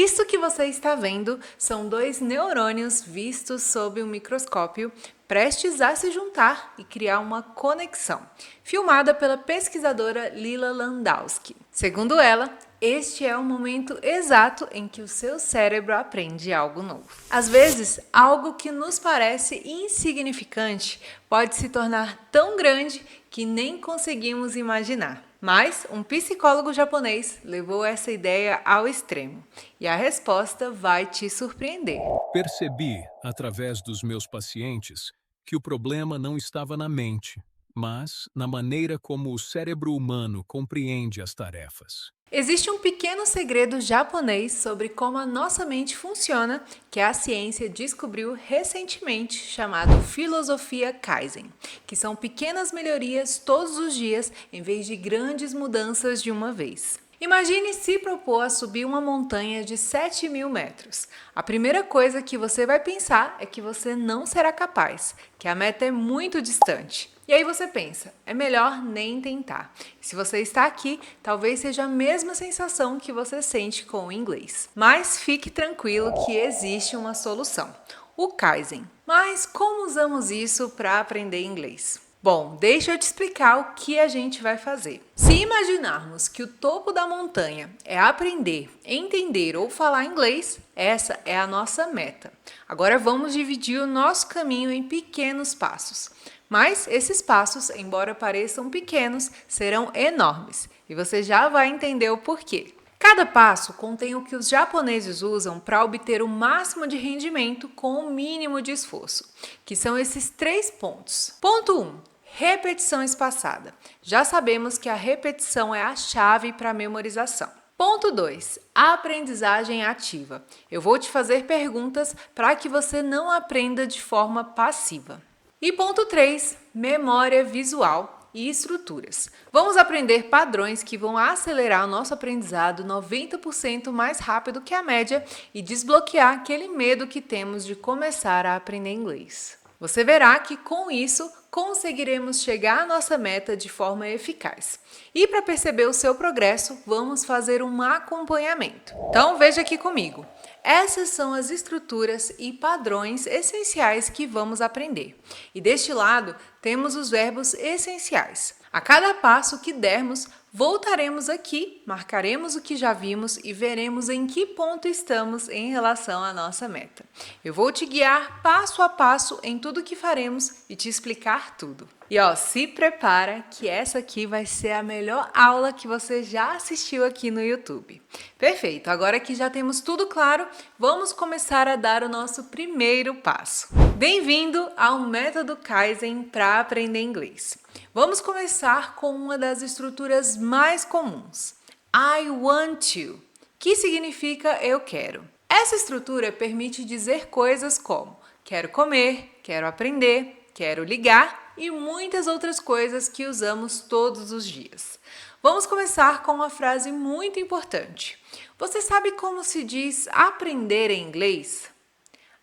Isto que você está vendo são dois neurônios vistos sob um microscópio prestes a se juntar e criar uma conexão, filmada pela pesquisadora Lila Landowski. Segundo ela, este é o momento exato em que o seu cérebro aprende algo novo. Às vezes, algo que nos parece insignificante pode se tornar tão grande que nem conseguimos imaginar. Mas um psicólogo japonês levou essa ideia ao extremo e a resposta vai te surpreender. Percebi, através dos meus pacientes, que o problema não estava na mente, mas na maneira como o cérebro humano compreende as tarefas. Existe um pequeno segredo japonês sobre como a nossa mente funciona que a ciência descobriu recentemente, chamado filosofia Kaizen, que são pequenas melhorias todos os dias em vez de grandes mudanças de uma vez. Imagine se propor a subir uma montanha de 7.000 metros. A primeira coisa que você vai pensar é que você não será capaz, que a meta é muito distante. E aí você pensa, é melhor nem tentar. Se você está aqui, talvez seja a mesma sensação que você sente com o inglês. Mas fique tranquilo que existe uma solução, o Kaizen. Mas como usamos isso para aprender inglês? Bom, deixa eu te explicar o que a gente vai fazer. Se imaginarmos que o topo da montanha é aprender, entender ou falar inglês, essa é a nossa meta. Agora vamos dividir o nosso caminho em pequenos passos. Mas esses passos, embora pareçam pequenos, serão enormes. E você já vai entender o porquê. Cada passo contém o que os japoneses usam para obter o máximo de rendimento com o mínimo de esforço, que são esses 3 pontos. Ponto 1. Repetição espaçada. Já sabemos que a repetição é a chave para a memorização. Ponto 2. Aprendizagem ativa. Eu vou te fazer perguntas para que você não aprenda de forma passiva. E ponto 3. Memória visual e estruturas. Vamos aprender padrões que vão acelerar o nosso aprendizado 90% mais rápido que a média e desbloquear aquele medo que temos de começar a aprender inglês. Você verá que com isso conseguiremos chegar à nossa meta de forma eficaz. E para perceber o seu progresso, vamos fazer um acompanhamento. Então veja aqui comigo. Essas são as estruturas e padrões essenciais que vamos aprender. E deste lado, temos os verbos essenciais. A cada passo que dermos, voltaremos aqui, marcaremos o que já vimos e veremos em que ponto estamos em relação à nossa meta. Eu vou te guiar passo a passo em tudo que faremos e te explicar tudo. E se prepara que essa aqui vai ser a melhor aula que você já assistiu aqui no YouTube. Perfeito, agora que já temos tudo claro, vamos começar a dar o nosso primeiro passo. Bem-vindo ao Método Kaizen para aprender inglês. Vamos começar com uma das estruturas mais comuns, I want to, que significa eu quero. Essa estrutura permite dizer coisas como quero comer, quero aprender, quero ligar e muitas outras coisas que usamos todos os dias. Vamos começar com uma frase muito importante. Você sabe como se diz aprender em inglês?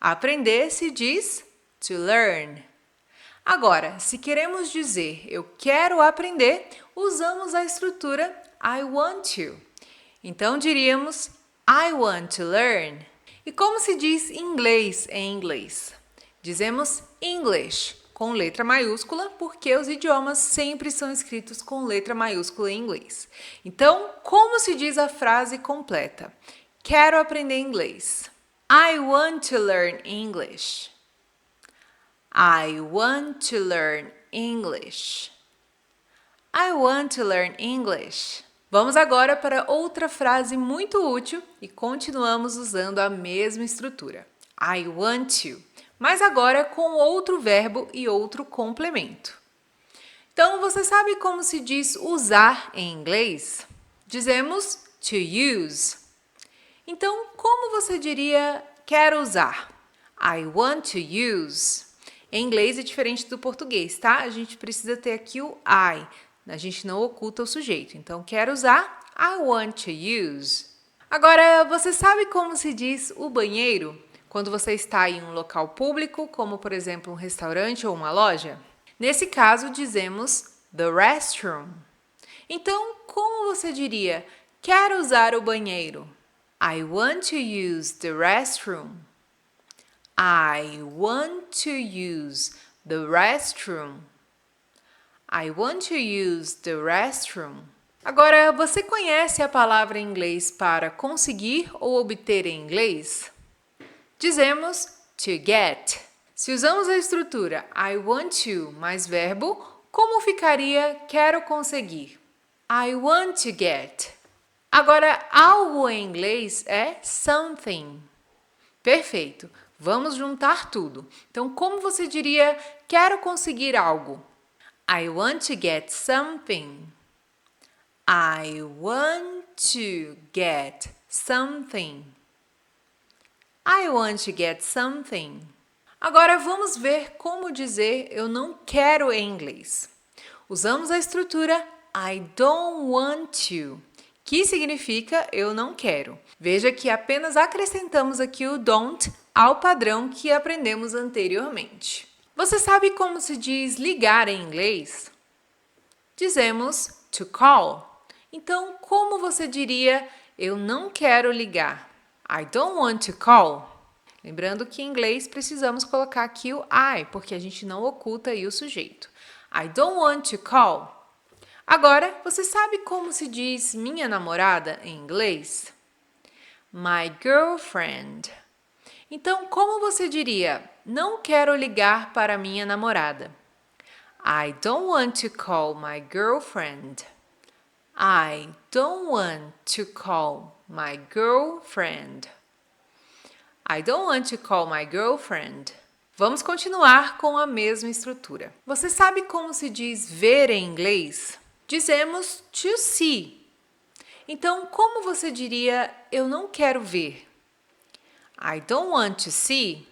Aprender se diz to learn. Agora, se queremos dizer eu quero aprender, usamos a estrutura I want to. Então diríamos I want to learn. E como se diz inglês em inglês? Dizemos English com letra maiúscula, porque os idiomas sempre são escritos com letra maiúscula em inglês. Então, como se diz a frase completa? Quero aprender inglês. I want to learn English. I want to learn English. I want to learn English. Vamos agora para outra frase muito útil e continuamos usando a mesma estrutura. I want to, mas agora com outro verbo e outro complemento. Então, você sabe como se diz usar em inglês? Dizemos to use. Então, como você diria quero usar? I want to use. Em inglês é diferente do português, tá? A gente precisa ter aqui o I. A gente não oculta o sujeito. Então, quero usar, I want to use. Agora, você sabe como se diz o banheiro quando você está em um local público, como por exemplo um restaurante ou uma loja? Nesse caso, dizemos the restroom. Então, como você diria, quero usar o banheiro? I want to use the restroom. I want to use the restroom. I want to use the restroom. Agora, você conhece a palavra em inglês para conseguir ou obter em inglês? Dizemos to get. Se usamos a estrutura I want to mais verbo, como ficaria quero conseguir? I want to get. Agora, algo em inglês é something. Perfeito. Vamos juntar tudo. Então, como você diria quero conseguir algo? I want to get something. I want to get something. I want to get something. Agora vamos ver como dizer eu não quero em inglês. Usamos a estrutura I don't want to, que significa eu não quero. Veja que apenas acrescentamos aqui o don't ao padrão que aprendemos anteriormente. Você sabe como se diz ligar em inglês? Dizemos to call. Então, como você diria eu não quero ligar? I don't want to call. Lembrando que em inglês precisamos colocar aqui o I, porque a gente não oculta aí o sujeito. I don't want to call. Agora, você sabe como se diz minha namorada em inglês? My girlfriend. Então, como você diria não quero ligar para minha namorada? I don't want to call my girlfriend. I don't want to call my girlfriend. I don't want to call my girlfriend. Vamos continuar com a mesma estrutura. Você sabe como se diz ver em inglês? Dizemos to see. Então, como você diria eu não quero ver? I don't want to see.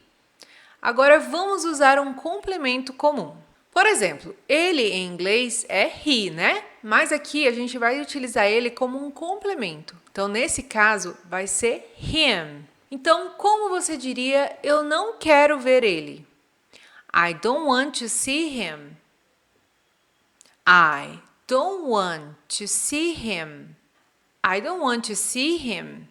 Agora vamos usar um complemento comum. Por exemplo, ele em inglês é he, né? Mas aqui a gente vai utilizar ele como um complemento. Então, nesse caso, vai ser him. Então, como você diria, eu não quero ver ele? I don't want to see him. I don't want to see him. I don't want to see him.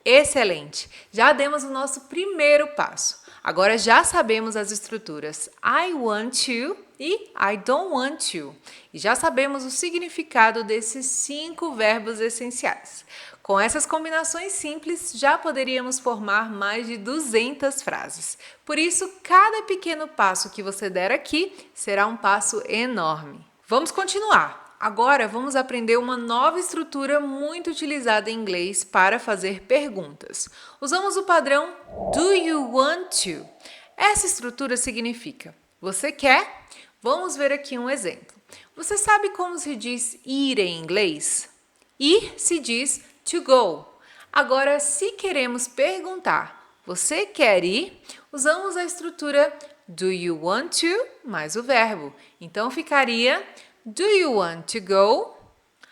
Excelente! Já demos o nosso primeiro passo. Agora já sabemos as estruturas I want to e I don't want to. E já sabemos o significado desses 5 verbos essenciais. Com essas combinações simples, já poderíamos formar mais de 200 frases. Por isso, cada pequeno passo que você der aqui será um passo enorme. Vamos continuar. Agora vamos aprender uma nova estrutura muito utilizada em inglês para fazer perguntas. Usamos o padrão Do you want to? Essa estrutura significa você quer? Vamos ver aqui um exemplo. Você sabe como se diz ir em inglês? Ir se diz to go. Agora, se queremos perguntar, você quer ir? Usamos a estrutura do you want to mais o verbo. Então ficaria Do you want to go?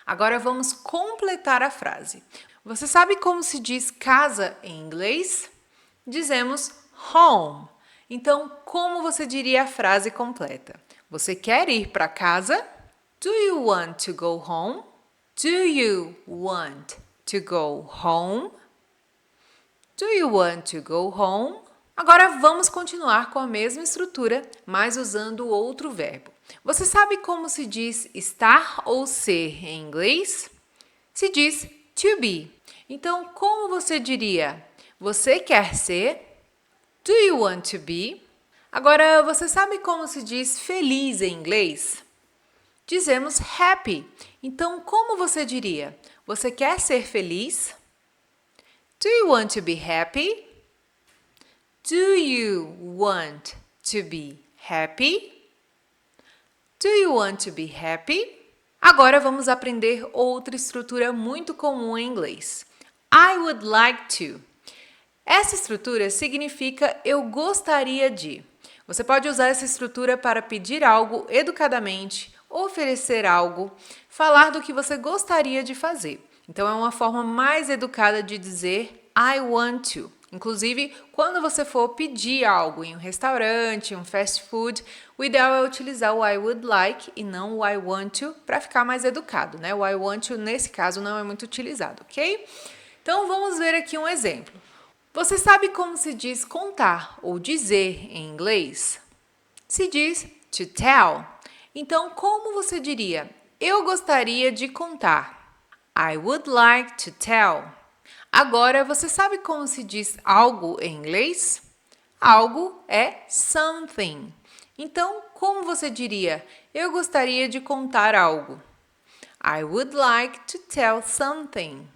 Agora vamos completar a frase. Você sabe como se diz casa em inglês? Dizemos home. Então, como você diria a frase completa? Você quer ir para casa? Do you want to go home? Do you want to go home? Do you want to go home? Agora vamos continuar com a mesma estrutura, mas usando outro verbo. Você sabe como se diz estar ou ser em inglês? Se diz to be. Então, como você diria? Você quer ser? Do you want to be? Agora, você sabe como se diz feliz em inglês? Dizemos happy. Então, como você diria? Você quer ser feliz? Do you want to be happy? Do you want to be happy? Do you want to be happy? Agora vamos aprender outra estrutura muito comum em inglês. I would like to. Essa estrutura significa eu gostaria de. Você pode usar essa estrutura para pedir algo educadamente, oferecer algo, falar do que você gostaria de fazer. Então é uma forma mais educada de dizer I want to. Inclusive, quando você for pedir algo em um restaurante, um fast food, o ideal é utilizar o I would like e não o I want to para ficar mais educado, né? O I want to, nesse caso, não é muito utilizado, ok? Então, vamos ver aqui um exemplo. Você sabe como se diz contar ou dizer em inglês? Se diz to tell. Então, como você diria? Eu gostaria de contar. I would like to tell. Agora, você sabe como se diz algo em inglês? Algo é something. Então, como você diria? Eu gostaria de contar algo. I would like to tell something.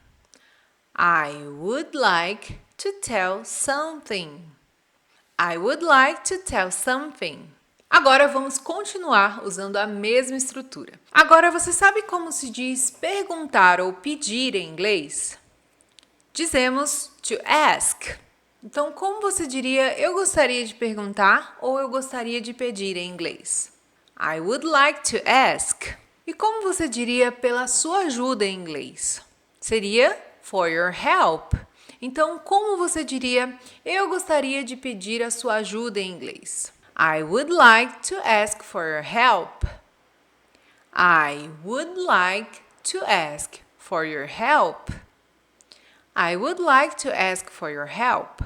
I would like to tell something. I would like to tell something. Agora vamos continuar usando a mesma estrutura. Agora você sabe como se diz perguntar ou pedir em inglês? Dizemos to ask. Então, como você diria eu gostaria de perguntar ou eu gostaria de pedir em inglês? I would like to ask. E como você diria pela sua ajuda em inglês? Seria for your help. Então, como você diria eu gostaria de pedir a sua ajuda em inglês? I would like to ask for your help. I would like to ask for your help. I would like to ask for your help.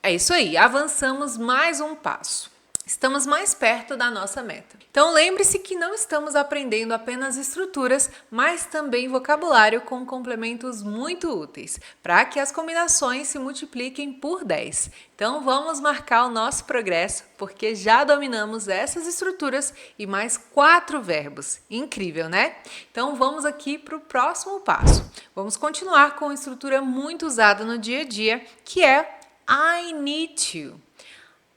É isso aí, avançamos mais um passo. Estamos mais perto da nossa meta. Então lembre-se que não estamos aprendendo apenas estruturas, mas também vocabulário com complementos muito úteis, para que as combinações se multipliquem por 10. Então vamos marcar o nosso progresso, porque já dominamos essas estruturas e mais 4 verbos. Incrível, né? Então vamos aqui para o próximo passo. Vamos continuar com uma estrutura muito usada no dia a dia, que é I need to.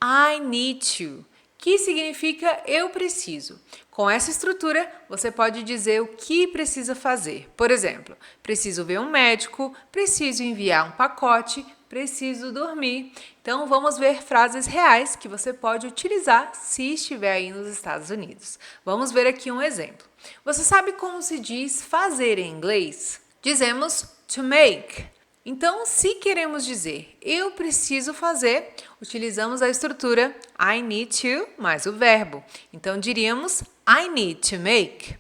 I need to, que significa eu preciso. Com essa estrutura, você pode dizer o que precisa fazer. Por exemplo, preciso ver um médico, preciso enviar um pacote, preciso dormir. Então, vamos ver frases reais que você pode utilizar se estiver aí nos Estados Unidos. Vamos ver aqui um exemplo. Você sabe como se diz fazer em inglês? Dizemos to make. Então, se queremos dizer eu preciso fazer, utilizamos a estrutura I need to mais o verbo. Então, diríamos I need to make.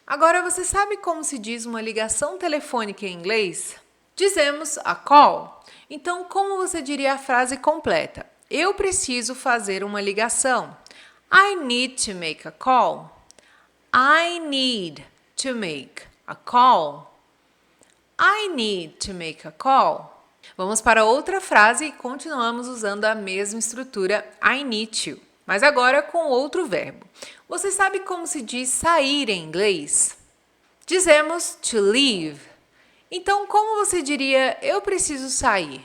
Agora, você sabe como se diz uma ligação telefônica em inglês? Dizemos a call. Então, como você diria a frase completa? Eu preciso fazer uma ligação. I need to make a call. I need to make a call. I need to make a call. Vamos para outra frase e continuamos usando a mesma estrutura I need to, mas agora com outro verbo. Você sabe como se diz sair em inglês? Dizemos to leave. Então, como você diria eu preciso sair?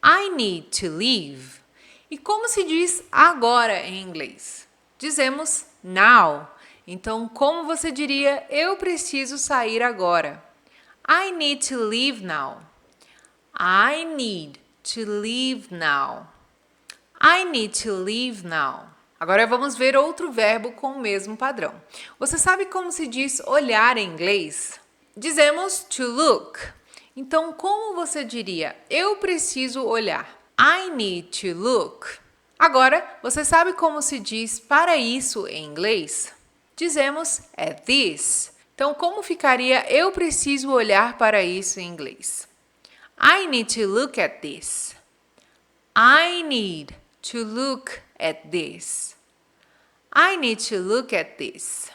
I need to leave. E como se diz agora em inglês? Dizemos now. Então, como você diria eu preciso sair agora? I need to leave now. I need to leave now. I need to leave now. Agora vamos ver outro verbo com o mesmo padrão. Você sabe como se diz olhar em inglês? Dizemos to look. Então, como você diria? Eu preciso olhar. I need to look. Agora, você sabe como se diz para isso em inglês? Dizemos at this. Então, como ficaria eu preciso olhar para isso em inglês? I need to look at this. I need to look at this. I need to look at this.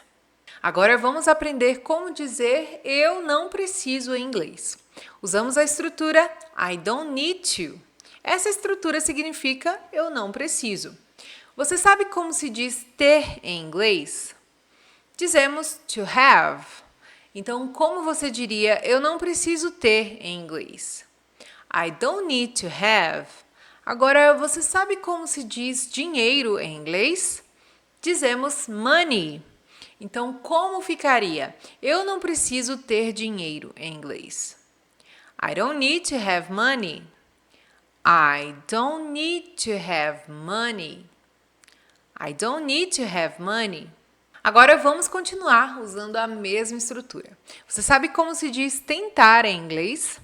Agora vamos aprender como dizer eu não preciso em inglês. Usamos a estrutura I don't need to. Essa estrutura significa eu não preciso. Você sabe como se diz ter em inglês? Dizemos to have. Então, como você diria eu não preciso ter em inglês? I don't need to have. Agora, você sabe como se diz dinheiro em inglês? Dizemos money. Então, como ficaria? Eu não preciso ter dinheiro em inglês. I don't need to have money. I don't need to have money. I don't need to have money. Agora vamos continuar usando a mesma estrutura. Você sabe como se diz tentar em inglês?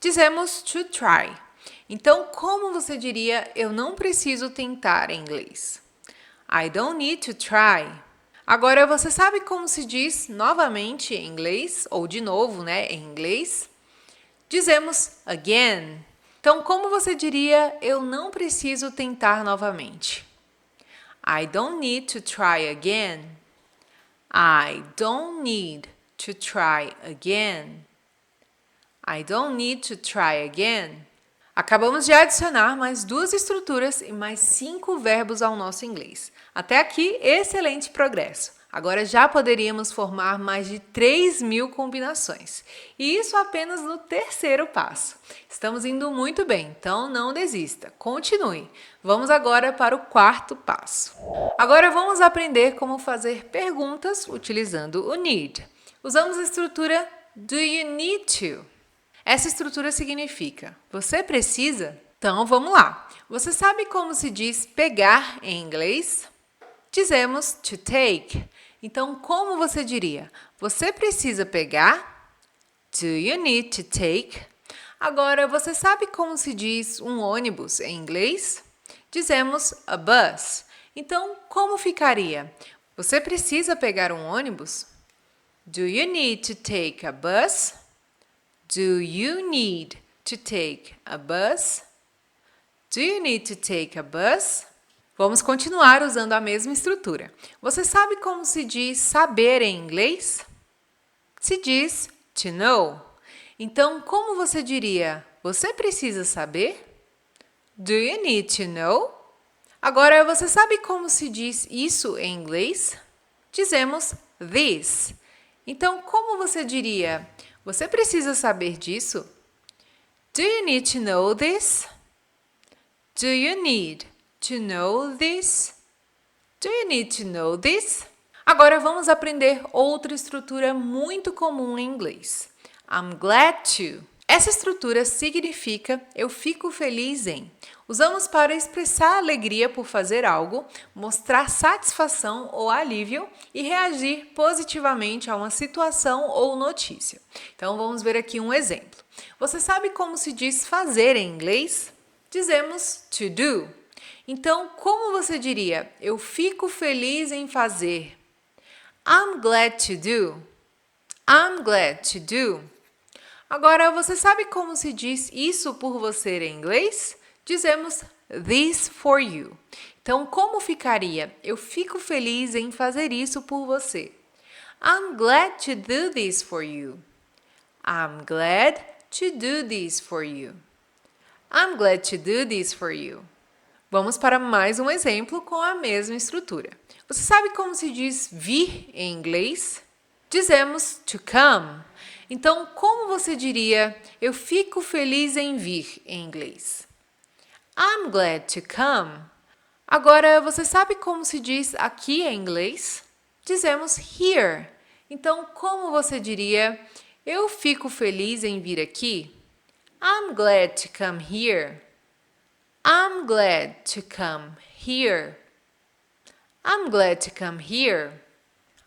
Dizemos to try. Então, como você diria eu não preciso tentar em inglês? I don't need to try. Agora, você sabe como se diz novamente em inglês? Ou de novo, né, em inglês? Dizemos again. Então, como você diria, eu não preciso tentar novamente? I don't need to try again. I don't need to try again. I don't need to try again. Acabamos de adicionar mais 2 estruturas e mais 5 verbos ao nosso inglês. Até aqui, excelente progresso. Agora já poderíamos formar mais de 3.000 combinações. E isso apenas no 3º passo. Estamos indo muito bem, então não desista. Continue. Vamos agora para o 4º passo. Agora vamos aprender como fazer perguntas utilizando o need. Usamos a estrutura do you need to. Essa estrutura significa, você precisa? Então, vamos lá. Você sabe como se diz pegar em inglês? Dizemos to take. Então, como você diria? Você precisa pegar? Do you need to take? Agora, você sabe como se diz um ônibus em inglês? Dizemos a bus. Então, como ficaria? Você precisa pegar um ônibus? Do you need to take a bus? Do you need to take a bus? Do you need to take a bus? Vamos continuar usando a mesma estrutura. Você sabe como se diz saber em inglês? Se diz to know. Então, como você diria? Você precisa saber? Do you need to know? Agora, você sabe como se diz isso em inglês? Dizemos this. Então, como você diria? Você precisa saber disso? Do you need to know this? Do you need to know this? Do you need to know this? Agora vamos aprender outra estrutura muito comum em inglês. I'm glad to. Essa estrutura significa eu fico feliz em. Usamos para expressar alegria por fazer algo, mostrar satisfação ou alívio e reagir positivamente a uma situação ou notícia. Então vamos ver aqui um exemplo. Você sabe como se diz fazer em inglês? Dizemos to do. Então, como você diria? Eu fico feliz em fazer. I'm glad to do. I'm glad to do. Agora, você sabe como se diz isso por você em inglês? Dizemos this for you. Então, como ficaria? Eu fico feliz em fazer isso por você. I'm glad to do this for you. I'm glad to do this for you. I'm glad to do this for you. Vamos para mais um exemplo com a mesma estrutura. Você sabe como se diz vir em inglês? Dizemos to come. Então, como você diria, eu fico feliz em vir em inglês? I'm glad to come. Agora, você sabe como se diz aqui em inglês? Dizemos here. Então, como você diria, eu fico feliz em vir aqui? I'm glad to come here. I'm glad to come here. I'm glad to come here.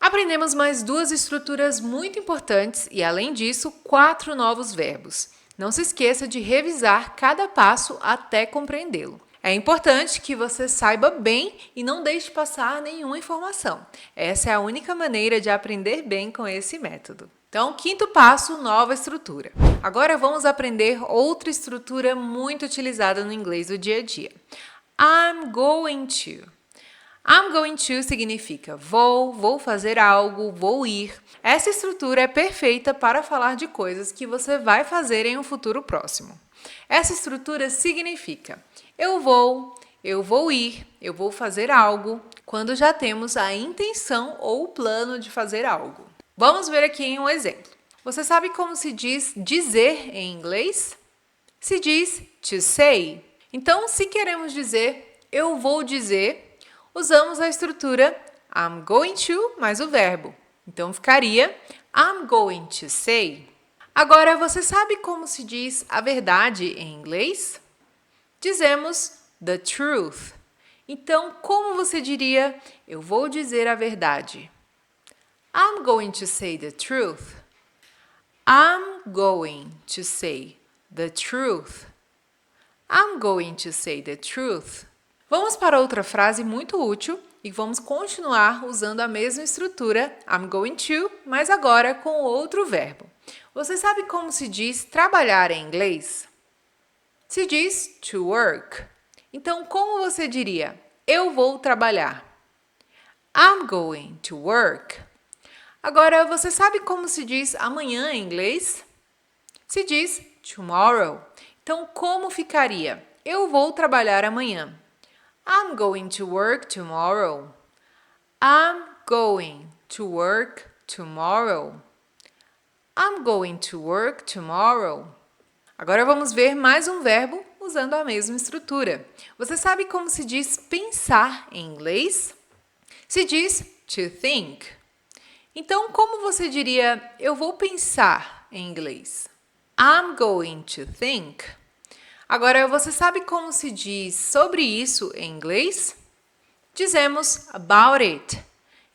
Aprendemos mais 2 estruturas muito importantes e, além disso, 4 novos verbos. Não se esqueça de revisar cada passo até compreendê-lo. É importante que você saiba bem e não deixe passar nenhuma informação. Essa é a única maneira de aprender bem com esse método. Então, 5º passo, nova estrutura. Agora vamos aprender outra estrutura muito utilizada no inglês do dia a dia. I'm going to. I'm going to significa vou fazer algo, vou ir. Essa estrutura é perfeita para falar de coisas que você vai fazer em um futuro próximo. Essa estrutura significa eu vou ir, eu vou fazer algo, quando já temos a intenção ou o plano de fazer algo. Vamos ver aqui em um exemplo. Você sabe como se diz dizer em inglês? Se diz to say. Então, se queremos dizer eu vou dizer, usamos a estrutura I'm going to mais o verbo. Então, ficaria I'm going to say. Agora, você sabe como se diz a verdade em inglês? Dizemos the truth. Então, como você diria eu vou dizer a verdade? I'm going to say the truth. I'm going to say the truth. I'm going to say the truth. Vamos para outra frase muito útil E vamos continuar usando a mesma estrutura, I'm going to, mas agora com outro verbo. Você sabe como se diz trabalhar em inglês? Se diz to work. Então, como você diria? Eu vou trabalhar. I'm going to work. Agora, você sabe como se diz amanhã em inglês? Se diz tomorrow. Então, como ficaria? Eu vou trabalhar amanhã. I'm going to work tomorrow. I'm going to work tomorrow. I'm going to work tomorrow. Agora vamos ver mais um verbo usando a mesma estrutura. Você sabe como se diz pensar em inglês? Se diz to think. Então, como você diria, eu vou pensar em inglês? I'm going to think. Agora, você sabe como se diz sobre isso em inglês? Dizemos about it.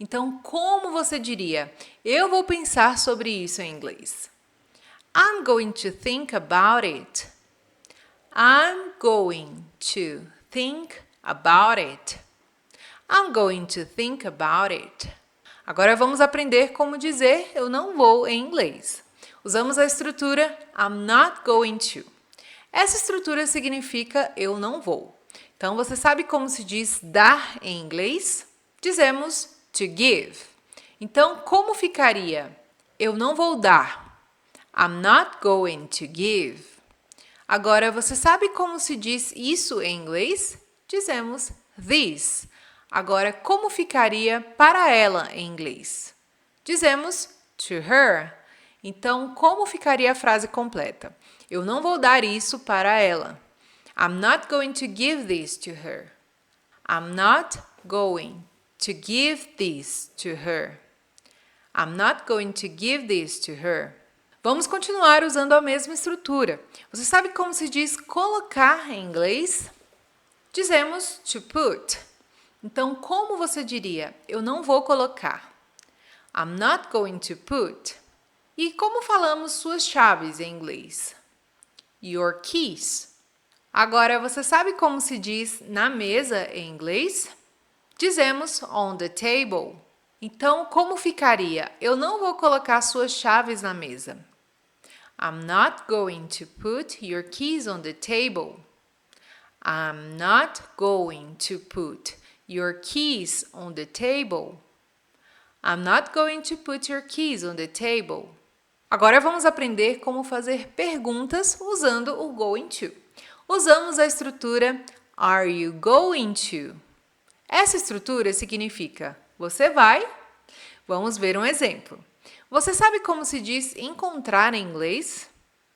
Então, como você diria? Eu vou pensar sobre isso em inglês. I'm going to think about it. I'm going to think about it. I'm going to think about it. Agora vamos aprender como dizer eu não vou em inglês. Usamos a estrutura I'm not going to. Essa estrutura significa eu não vou. Então, você sabe como se diz dar em inglês? Dizemos to give. Então, como ficaria? Eu não vou dar. I'm not going to give. Agora, você sabe como se diz isso em inglês? Dizemos this. Agora, como ficaria para ela em inglês? Dizemos to her. Então, como ficaria a frase completa? Eu não vou dar isso para ela. I'm not going to give this to her. I'm not going to give this to her. I'm not going to give this to her. Vamos continuar usando a mesma estrutura. Você sabe como se diz colocar em inglês? Dizemos to put. Então, como você diria? Eu não vou colocar. I'm not going to put. E como falamos suas chaves em inglês? Your keys. Agora, você sabe como se diz na mesa em inglês? Dizemos on the table. Então, como ficaria? Eu não vou colocar suas chaves na mesa. I'm not going to put your keys on the table. I'm not going to put your keys on the table. I'm not going to put your keys on the table. Agora vamos aprender como fazer perguntas usando o going to. Usamos a estrutura Are you going to? Essa estrutura significa você vai? Vamos ver um exemplo. Você sabe como se diz encontrar em inglês?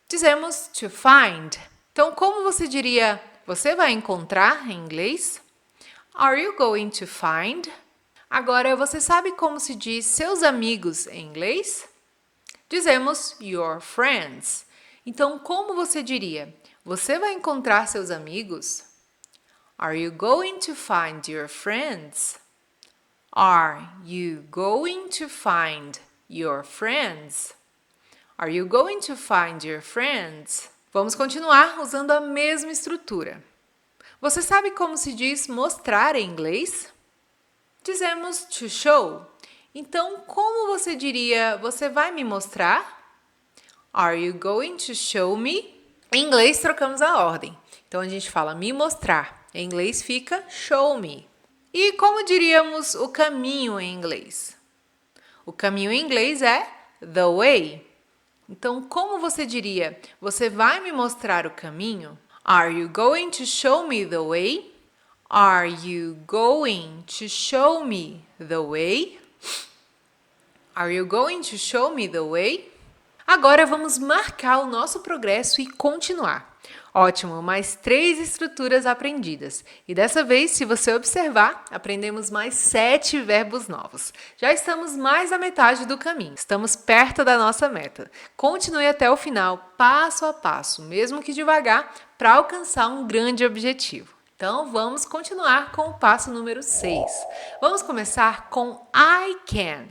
Dizemos to find. Então, como você diria você vai encontrar em inglês? Are you going to find? Agora, você sabe como se diz seus amigos em inglês? Dizemos your friends. Então, como você diria? Você vai encontrar seus amigos? Are you going to find your friends? Are you going to find your friends? Are you going to find your friends? Vamos continuar usando a mesma estrutura. Você sabe como se diz mostrar em inglês? Dizemos to show. Então, como você diria, você vai me mostrar? Are you going to show me? Em inglês, trocamos a ordem. Então, a gente fala me mostrar. Em inglês, fica show me. E como diríamos o caminho em inglês? O caminho em inglês é the way. Então, como você diria, você vai me mostrar o caminho? Are you going to show me the way? Are you going to show me the way? Are you going to show me the way? Agora vamos marcar o nosso progresso e continuar. Ótimo, mais 3 estruturas aprendidas. E dessa vez, se você observar, aprendemos mais 7 verbos novos. Já estamos mais à metade do caminho. Estamos perto da nossa meta. Continue até o final, passo a passo, mesmo que devagar, para alcançar um grande objetivo. Então, vamos continuar com o passo número 6. Vamos começar com I can.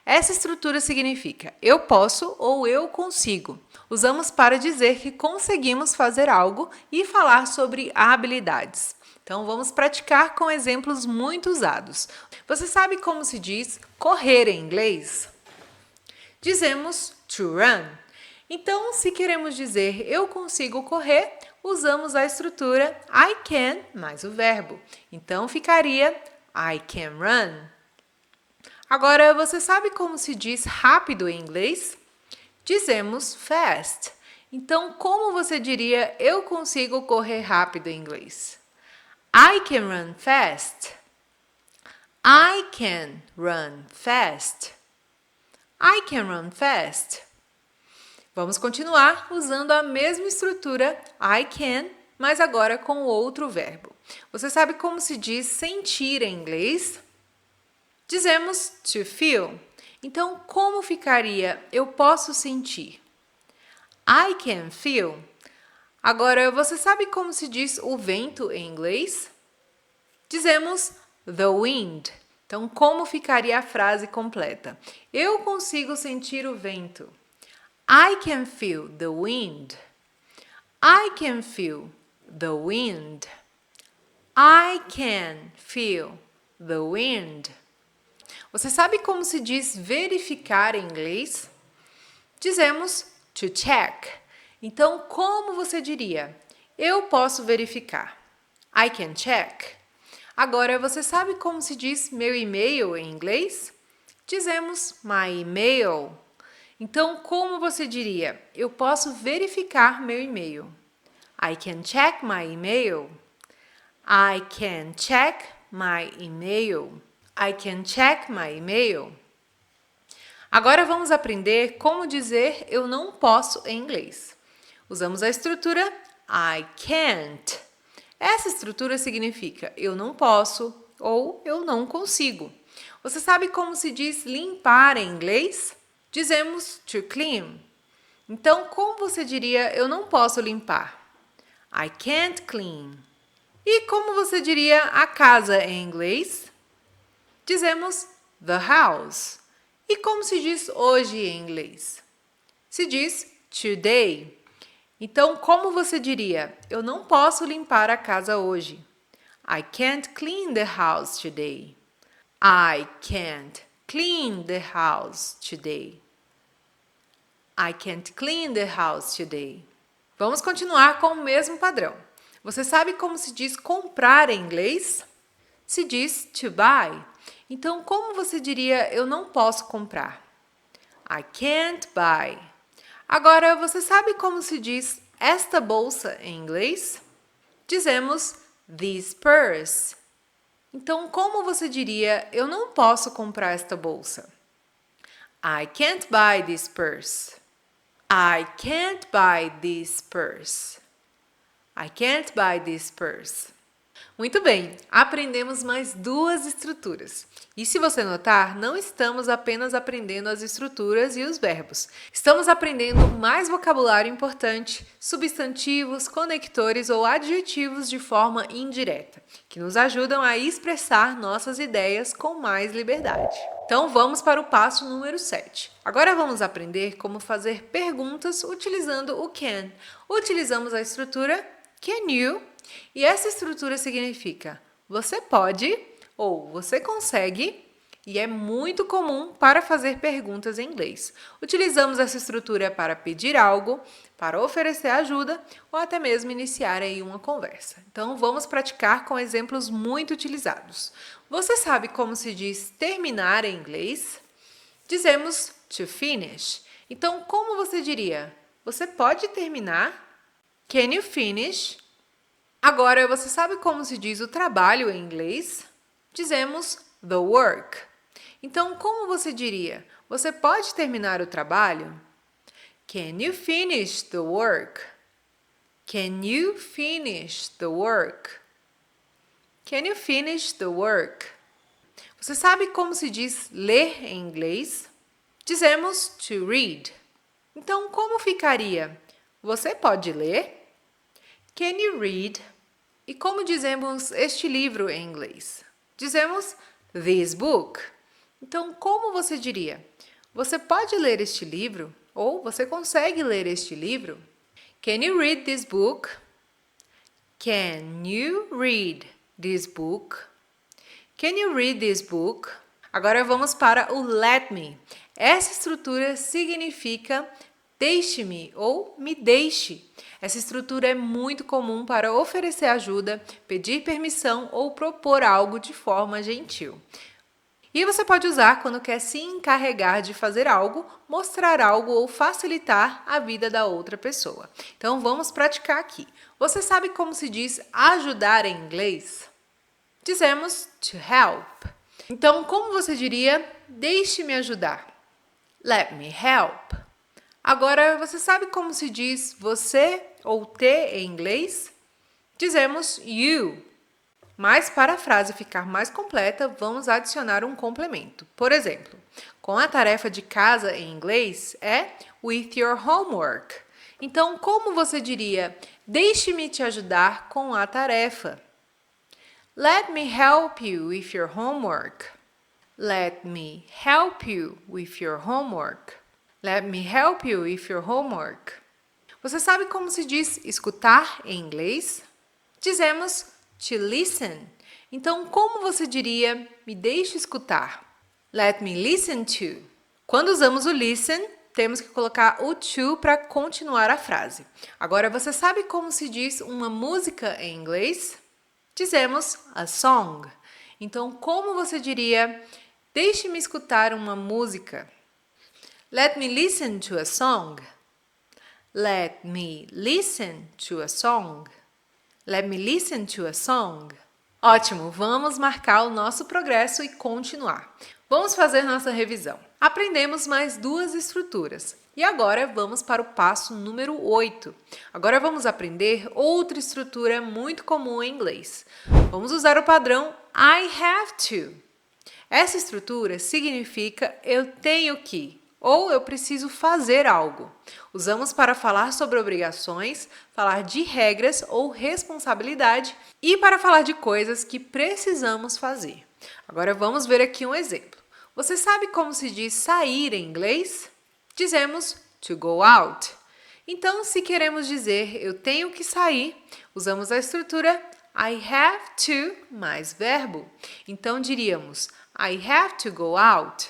Essa estrutura significa eu posso ou eu consigo. Usamos para dizer que conseguimos fazer algo e falar sobre habilidades. Então, vamos praticar com exemplos muito usados. Você sabe como se diz correr em inglês? Dizemos to run. Então, se queremos dizer eu consigo correr, usamos a estrutura I can mais o verbo. Então, ficaria I can run. Agora, você sabe como se diz rápido em inglês? Dizemos fast. Então, como você diria eu consigo correr rápido em inglês? I can run fast. I can run fast. I can run fast. Vamos continuar usando a mesma estrutura I can, mas agora com outro verbo. Você sabe como se diz sentir em inglês? Dizemos to feel. Então, como ficaria eu posso sentir? I can feel. Agora, você sabe como se diz o vento em inglês? Dizemos the wind. Então, como ficaria a frase completa? Eu consigo sentir o vento. I can feel the wind. I can feel the wind. I can feel the wind. Você sabe como se diz verificar em inglês? Dizemos to check. Então, como você diria? Eu posso verificar. I can check. Agora, você sabe como se diz meu e-mail em inglês? Dizemos my email. Então, como você diria? Eu posso verificar meu e-mail. I can check my email. I can check my email. I can check my email. Agora vamos aprender como dizer eu não posso em inglês. Usamos a estrutura I can't. Essa estrutura significa eu não posso ou eu não consigo. Você sabe como se diz limpar em inglês? Dizemos to clean. Então, como você diria eu não posso limpar? I can't clean. E como você diria a casa em inglês? Dizemos the house. E como se diz hoje em inglês? Se diz today. Então, como você diria? Eu não posso limpar a casa hoje. I can't clean the house today. I can't clean the house today. I can't clean the house today. Vamos continuar com o mesmo padrão. Você sabe como se diz comprar em inglês? Se diz to buy. Então, como você diria eu não posso comprar? I can't buy. Agora, você sabe como se diz esta bolsa em inglês? Dizemos this purse. Então, como você diria eu não posso comprar esta bolsa? I can't buy this purse. I can't buy this purse. I can't buy this purse. Muito bem, aprendemos mais duas estruturas. E se você notar, não estamos apenas aprendendo as estruturas e os verbos. Estamos aprendendo mais vocabulário importante, substantivos, conectores ou adjetivos de forma indireta, que nos ajudam a expressar nossas ideias com mais liberdade. Então vamos para o passo número 7. Agora vamos aprender como fazer perguntas utilizando o can. Utilizamos a estrutura can you? E essa estrutura significa você pode ou você consegue e é muito comum para fazer perguntas em inglês. Utilizamos essa estrutura para pedir algo, para oferecer ajuda ou até mesmo iniciar aí uma conversa. Então vamos praticar com exemplos muito utilizados. Você sabe como se diz terminar em inglês? Dizemos to finish. Então como você diria? Você pode terminar? Can you finish? Agora, você sabe como se diz o trabalho em inglês? Dizemos the work. Então, como você diria? Você pode terminar o trabalho? Can you finish the work? Can you finish the work? Can you finish the work? Você sabe como se diz ler em inglês? Dizemos to read. Então, como ficaria? Você pode ler? Can you read? E como dizemos este livro em inglês? Dizemos this book. Então, como você diria? Você pode ler este livro? Ou você consegue ler este livro? Can you read this book? Can you read this book? Can you read this book? Agora vamos para o let me. Essa estrutura significa deixe-me ou me deixe. Essa estrutura é muito comum para oferecer ajuda, pedir permissão ou propor algo de forma gentil. E você pode usar quando quer se encarregar de fazer algo, mostrar algo ou facilitar a vida da outra pessoa. Então vamos praticar aqui. Você sabe como se diz ajudar em inglês? Dizemos to help. Então, como você diria, deixe-me ajudar? Let me help. Agora, você sabe como se diz você ou te em inglês? Dizemos you. Mas para a frase ficar mais completa, vamos adicionar um complemento. Por exemplo, com a tarefa de casa em inglês é with your homework. Então, como você diria, deixe-me te ajudar com a tarefa? Let me help you with your homework. Let me help you with your homework. Let me help you with your homework. Você sabe como se diz escutar em inglês? Dizemos to listen. Então, como você diria, me deixe escutar? Let me listen to. Quando usamos o listen, temos que colocar o to para continuar a frase. Agora, você sabe como se diz uma música em inglês? Dizemos a song. Então, como você diria, deixe-me escutar uma música? Let me listen to a song. Let me listen to a song. Let me listen to a song. Ótimo, vamos marcar o nosso progresso e continuar. Vamos fazer nossa revisão. Aprendemos mais duas estruturas. E agora vamos para o passo número 8. Agora vamos aprender outra estrutura muito comum em inglês. Vamos usar o padrão I have to. Essa estrutura significa eu tenho que ou eu preciso fazer algo. Usamos para falar sobre obrigações, falar de regras ou responsabilidade e para falar de coisas que precisamos fazer. Agora vamos ver aqui um exemplo. Você sabe como se diz sair em inglês? Dizemos to go out. Então, se queremos dizer eu tenho que sair, usamos a estrutura I have to mais verbo. Então, diríamos I have to go out.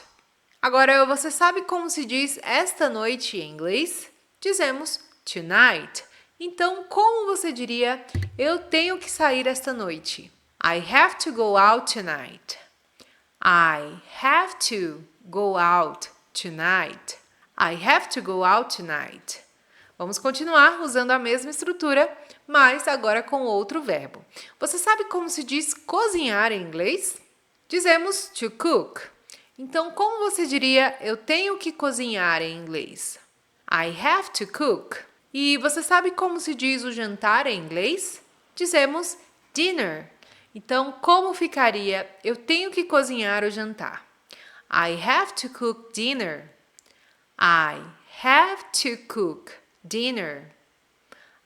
Agora, você sabe como se diz esta noite em inglês? Dizemos tonight. Então, como você diria, eu tenho que sair esta noite? I have to go out tonight. I have to go out tonight. I have to go out tonight. Vamos continuar usando a mesma estrutura, mas agora com outro verbo. Você sabe como se diz cozinhar em inglês? Dizemos to cook. Então, como você diria, eu tenho que cozinhar em inglês? I have to cook. E você sabe como se diz o jantar em inglês? Dizemos dinner. Então, como ficaria, eu tenho que cozinhar o jantar? I have to cook dinner. I have to cook dinner.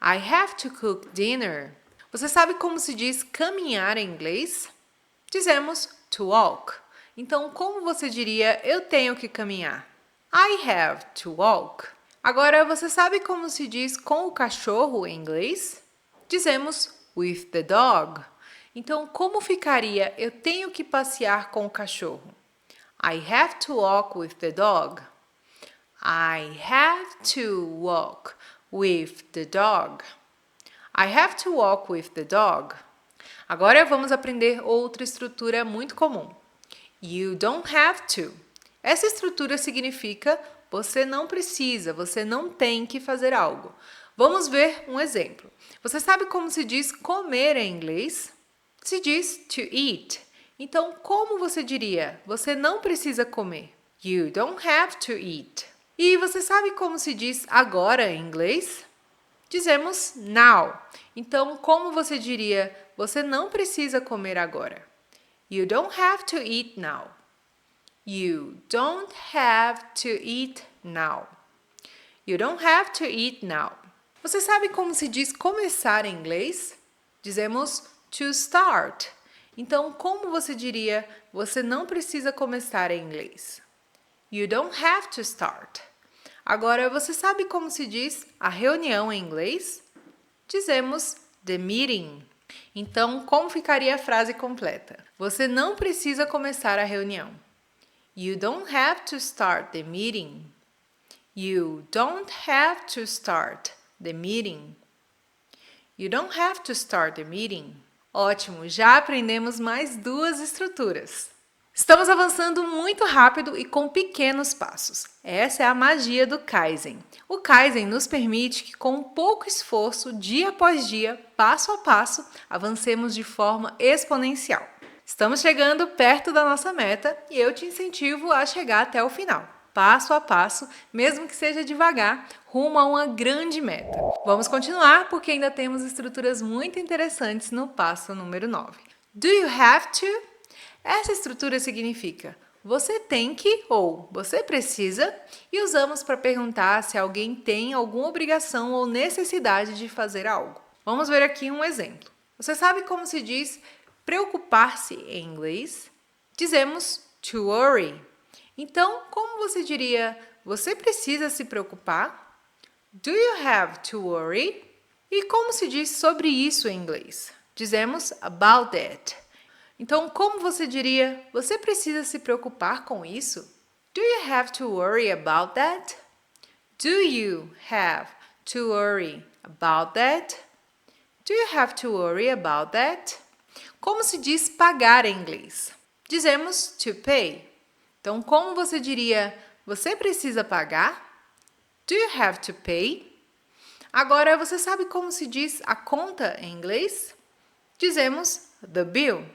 I have to cook dinner. Você sabe como se diz caminhar em inglês? Dizemos to walk. Então, como você diria, eu tenho que caminhar? I have to walk. Agora, você sabe como se diz com o cachorro em inglês? Dizemos with the dog. Então, como ficaria, eu tenho que passear com o cachorro? I have to walk with the dog. I have to walk with the dog. I have to walk with the dog. Agora vamos aprender outra estrutura muito comum. You don't have to. Essa estrutura significa você não precisa, você não tem que fazer algo. Vamos ver um exemplo. Você sabe como se diz comer em inglês? Se diz to eat. Então, como você diria? Você não precisa comer. You don't have to eat. E você sabe como se diz agora em inglês? Dizemos now. Então, como você diria? Você não precisa comer agora. You don't have to eat now. You don't have to eat now. You don't have to eat now. Você sabe como se diz começar em inglês? Dizemos to start. Então, como você diria, você não precisa começar em inglês? You don't have to start. Agora, você sabe como se diz a reunião em inglês? Dizemos the meeting. Então, como ficaria a frase completa? Você não precisa começar a reunião. You don't have to start the meeting. You don't have to start the meeting. You don't have to start the meeting. Ótimo, já aprendemos mais 2 estruturas. Estamos avançando muito rápido e com pequenos passos. Essa é a magia do Kaizen. O Kaizen nos permite que, com pouco esforço, dia após dia, passo a passo, avancemos de forma exponencial. Estamos chegando perto da nossa meta e eu te incentivo a chegar até o final, passo a passo, mesmo que seja devagar, rumo a uma grande meta. Vamos continuar porque ainda temos estruturas muito interessantes no passo número 9. Do you have to? Essa estrutura significa você tem que ou você precisa e usamos para perguntar se alguém tem alguma obrigação ou necessidade de fazer algo. Vamos ver aqui um exemplo. Você sabe como se diz preocupar-se em inglês? Dizemos to worry. Então, como você diria, você precisa se preocupar? Do you have to worry? E como se diz sobre isso em inglês? Dizemos about that. Então, como você diria, você precisa se preocupar com isso? Do you have to worry about that? Do you have to worry about that? Do you have to worry about that? Como se diz pagar em inglês? Dizemos to pay. Então, como você diria, você precisa pagar? Do you have to pay? Agora, você sabe como se diz a conta em inglês? Dizemos the bill.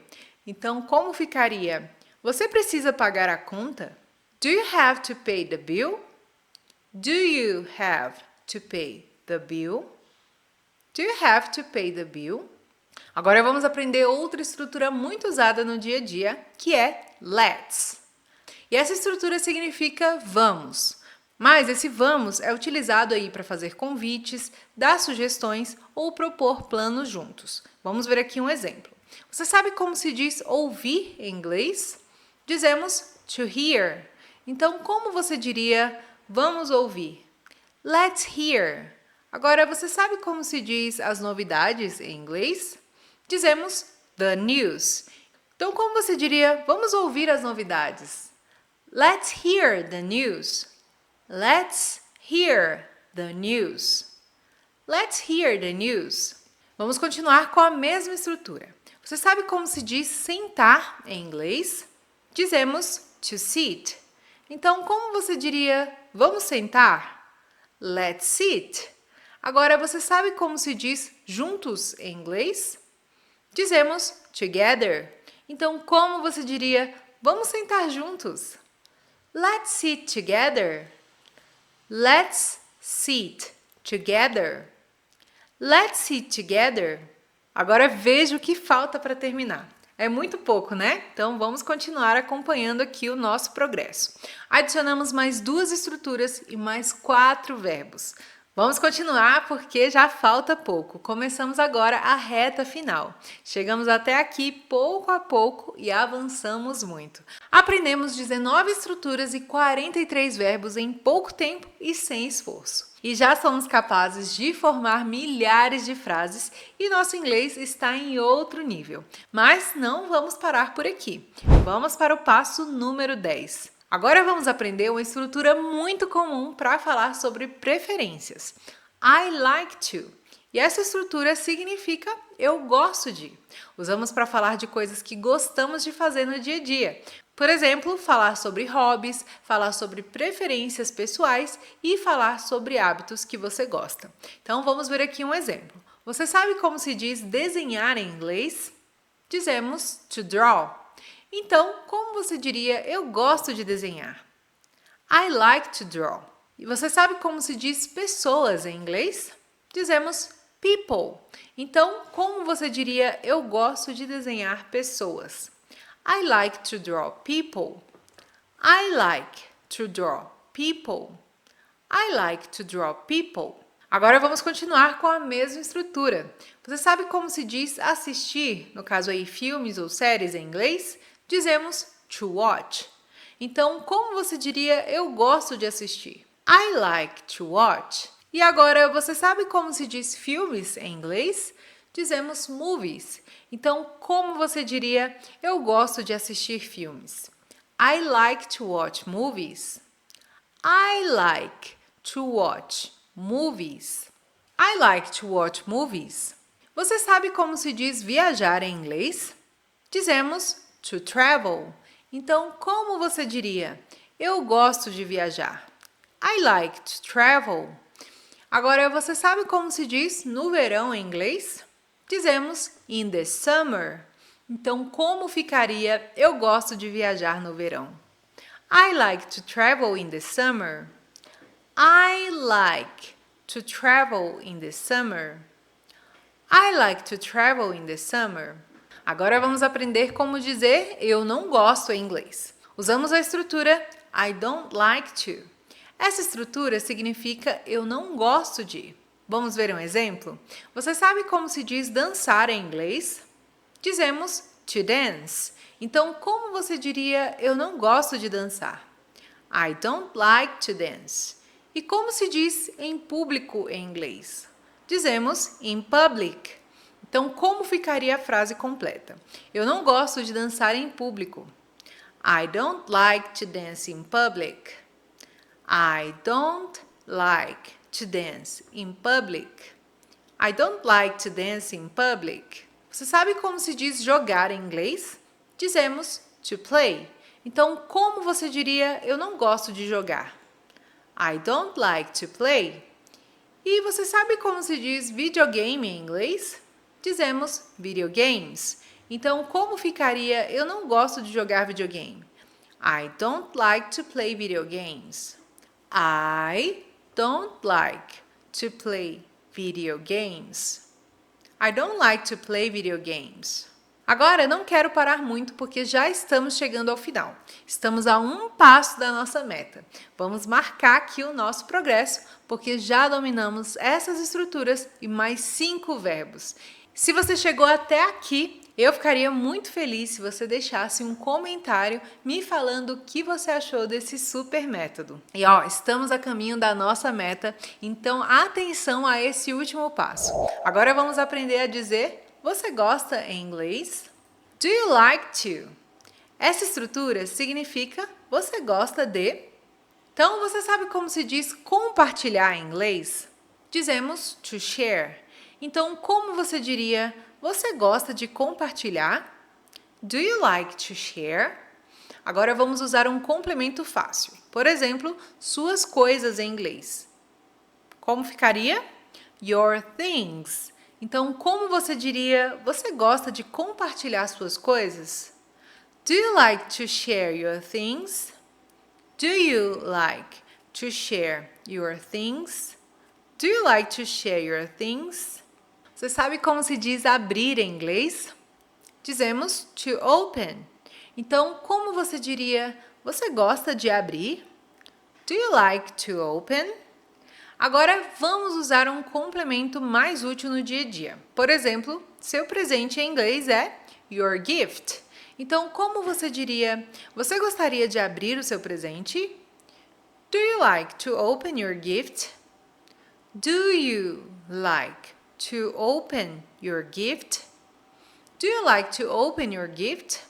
Então, como ficaria? Você precisa pagar a conta? Do you have to pay the bill? Do you have to pay the bill? Do you have to pay the bill? Agora vamos aprender outra estrutura muito usada no dia a dia, que é let's. E essa estrutura significa vamos. Mas esse vamos é utilizado aí para fazer convites, dar sugestões ou propor planos juntos. Vamos ver aqui um exemplo. Você sabe como se diz ouvir em inglês? Dizemos to hear. Então, como você diria vamos ouvir? Let's hear. Agora, você sabe como se diz as novidades em inglês? Dizemos the news. Então, como você diria vamos ouvir as novidades? Let's hear the news. Let's hear the news. Let's hear the news. Vamos continuar com a mesma estrutura. Você sabe como se diz sentar em inglês? Dizemos to sit. Então, como você diria vamos sentar? Let's sit. Agora, você sabe como se diz juntos em inglês? Dizemos together. Então, como você diria vamos sentar juntos? Let's sit together. Let's sit together. Let's sit together. Agora veja o que falta para terminar. É muito pouco, né? Então vamos continuar acompanhando aqui o nosso progresso. Adicionamos mais 2 estruturas e mais 4 verbos. Vamos continuar porque já falta pouco. Começamos agora a reta final. Chegamos até aqui pouco a pouco e avançamos muito. Aprendemos 19 estruturas e 43 verbos em pouco tempo e sem esforço. E já somos capazes de formar milhares de frases e nosso inglês está em outro nível. Mas não vamos parar por aqui. Vamos para o passo número 10. Agora vamos aprender uma estrutura muito comum para falar sobre preferências. I like to. E essa estrutura significa eu gosto de. Usamos para falar de coisas que gostamos de fazer no dia a dia. Por exemplo, falar sobre hobbies, falar sobre preferências pessoais e falar sobre hábitos que você gosta. Então, vamos ver aqui um exemplo. Você sabe como se diz desenhar em inglês? Dizemos to draw. Então, como você diria eu gosto de desenhar? I like to draw. E você sabe como se diz pessoas em inglês? Dizemos people. Então, como você diria eu gosto de desenhar pessoas? I like to draw people. I like to draw people. I like to draw people. Agora vamos continuar com a mesma estrutura. Você sabe como se diz assistir, no caso aí filmes ou séries em inglês? Dizemos to watch. Então, como você diria eu gosto de assistir? I like to watch. E agora, você sabe como se diz filmes em inglês? Dizemos movies. Então, como você diria, eu gosto de assistir filmes? I like to watch movies. I like to watch movies. I like to watch movies. Você sabe como se diz viajar em inglês? Dizemos to travel. Então, como você diria? Eu gosto de viajar. I like to travel. Agora, você sabe como se diz no verão em inglês? Dizemos in the summer. Então, como ficaria eu gosto de viajar no verão? I like to travel in the summer. I like to travel in the summer. I like to travel in the summer. Agora vamos aprender como dizer eu não gosto em inglês. Usamos a estrutura I don't like to. Essa estrutura significa eu não gosto de. Vamos ver um exemplo? Você sabe como se diz dançar em inglês? Dizemos to dance. Então, como você diria eu não gosto de dançar? I don't like to dance. E como se diz em público em inglês? Dizemos in public. Então, como ficaria a frase completa? Eu não gosto de dançar em público. I don't like to dance in public. I don't like to dance in public. I don't like to dance in public. Você sabe como se diz jogar em inglês? Dizemos to play. Então, como você diria eu não gosto de jogar? I don't like to play. E você sabe como se diz videogame em inglês? Dizemos video games. Então, como ficaria eu não gosto de jogar videogame? I don't like to play video games. I don't like to play video games. I don't like to play video games. Agora, não quero parar muito porque já estamos chegando ao final. Estamos a um passo da nossa meta. Vamos marcar aqui o nosso progresso porque já dominamos essas estruturas e mais 5 verbos. Se você chegou até aqui, eu ficaria muito feliz se você deixasse um comentário me falando o que você achou desse super método. E estamos a caminho da nossa meta, então atenção a esse último passo. Agora vamos aprender a dizer você gosta em inglês? Do you like to? Essa estrutura significa você gosta de. Então, você sabe como se diz compartilhar em inglês? Dizemos to share. Então, como você diria você gosta de compartilhar? Do you like to share? Agora vamos usar um complemento fácil. Por exemplo, suas coisas em inglês. Como ficaria? Your things. Então, como você diria, você gosta de compartilhar suas coisas? Do you like to share your things? Do you like to share your things? Do you like to share your things? Você sabe como se diz abrir em inglês? Dizemos to open. Então, como você diria, você gosta de abrir? Do you like to open? Agora, vamos usar um complemento mais útil no dia a dia. Por exemplo, seu presente em inglês é your gift. Então, como você diria, você gostaria de abrir o seu presente? Do you like to open your gift? Do you like to open your gift? Do you like to open your gift?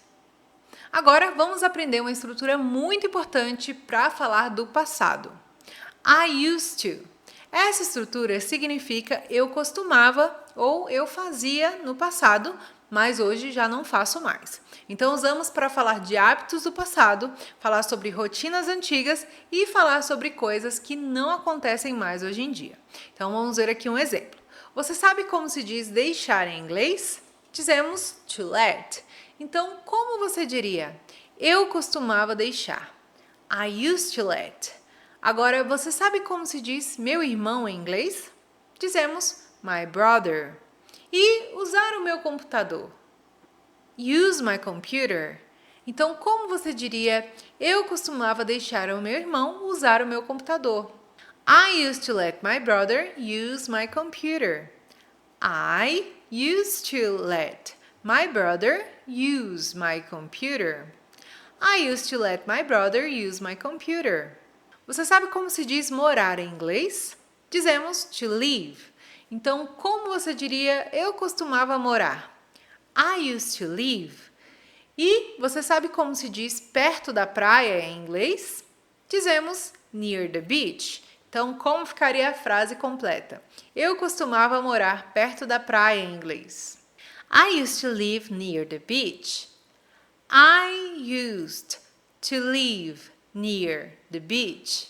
Agora, vamos aprender uma estrutura muito importante para falar do passado. I used to. Essa estrutura significa eu costumava ou eu fazia no passado, mas hoje já não faço mais. Então, usamos para falar de hábitos do passado, falar sobre rotinas antigas e falar sobre coisas que não acontecem mais hoje em dia. Então, vamos ver aqui um exemplo. Você sabe como se diz deixar em inglês? Dizemos to let. Então, como você diria? Eu costumava deixar. I used to let. Agora, você sabe como se diz meu irmão em inglês? Dizemos my brother. E usar o meu computador? Use my computer. Então, como você diria, eu costumava deixar o meu irmão usar o meu computador? I used to let my brother use my computer. I used to let my brother use my computer. I used to let my brother use my computer. Você sabe como se diz morar em inglês? Dizemos to live. Então, como você diria eu costumava morar? I used to live. E você sabe como se diz perto da praia em inglês? Dizemos near the beach. Então, como ficaria a frase completa? Eu costumava morar perto da praia em inglês. I used to live near the beach. I used to live near the beach.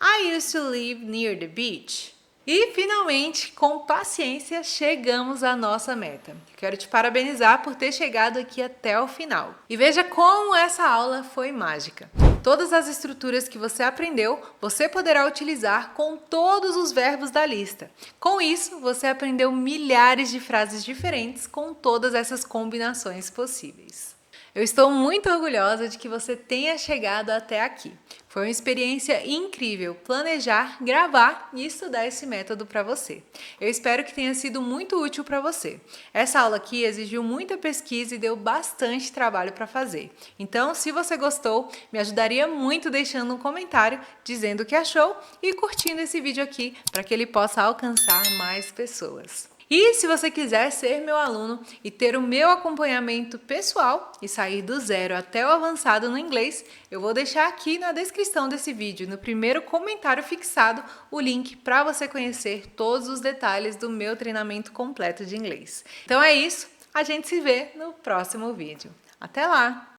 I used to live near the beach. E, finalmente, com paciência, chegamos à nossa meta. Quero te parabenizar por ter chegado aqui até o final. E veja como essa aula foi mágica. Todas as estruturas que você aprendeu, você poderá utilizar com todos os verbos da lista. Com isso, você aprendeu milhares de frases diferentes com todas essas combinações possíveis. Eu estou muito orgulhosa de que você tenha chegado até aqui. Foi uma experiência incrível planejar, gravar e estudar esse método para você. Eu espero que tenha sido muito útil para você. Essa aula aqui exigiu muita pesquisa e deu bastante trabalho para fazer. Então, se você gostou, me ajudaria muito deixando um comentário dizendo o que achou e curtindo esse vídeo aqui para que ele possa alcançar mais pessoas. E se você quiser ser meu aluno e ter o meu acompanhamento pessoal e sair do zero até o avançado no inglês, eu vou deixar aqui na descrição desse vídeo, no primeiro comentário fixado, o link para você conhecer todos os detalhes do meu treinamento completo de inglês. Então é isso, a gente se vê no próximo vídeo. Até lá!